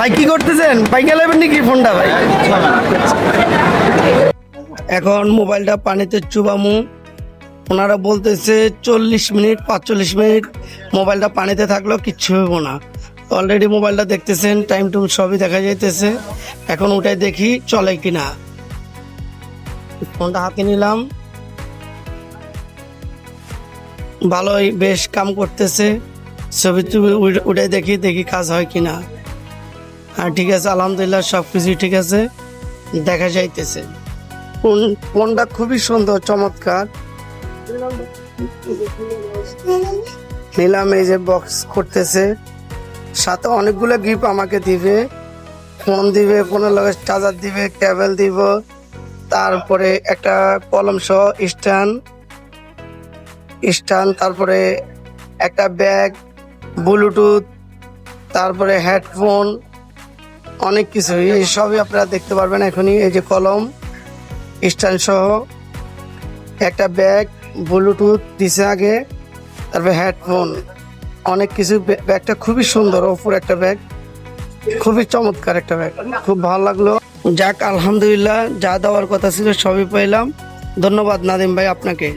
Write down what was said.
ভাই কি করতেছেন? ভাই গেলেন নাকি ফোনটা ভাই? এখন মোবাইলটা পানিতে চুবামু। ওনারা বলতেছে 40 মিনিট 45 মিনিট মোবাইলটা পানিতে থাকলেও কিচ্ছু হইব না। অলরেডি মোবাইলটা দেখতেছেন, টাইম টুম সবই দেখা যাইতেছে। এখন ওটাই দেখি চলে কিনা। ফোনটা হাতে নিলাম, ভালোই বেশ কাম করতেছে। ছবি টবি উঠে দেখি কাজ হয় কিনা। আর ঠিক আছে, আলহামদুলিল্লাহ সব কিছুই ঠিক আছে, দেখা যাইতেছে। ফোনটা খুবই সুন্দর, চমৎকার। নিলাম, এই যে বক্স করতেছে, সাথে অনেকগুলো গিফট আমাকে দিবে। ফোন দিবে, ফোনের লগে চার্জার দিবে, কেবল দিব, তারপরে একটা কলম সহ স্ট্যান্ড, তারপরে একটা ব্যাগ, ব্লুটুথ, তারপরে হেডফোন, অনেক কিছু। এই সবই আপনারা দেখতে পারবেন এখনই। এই যে কলম, স্ট্যান্ড সহ একটা ব্যাগ, ব্লুটুথ দিছে আগে, তারপরে হেডফোন, অনেক কিছু। ব্যাগটা খুবই সুন্দর, ওপর একটা ব্যাগ, খুবই চমৎকার একটা ব্যাগ, খুব ভালো লাগলো। যাক, আলহামদুলিল্লাহ, যা দেওয়ার কথা ছিল সবই পাইলাম। ধন্যবাদ নাদিম ভাই আপনাকে।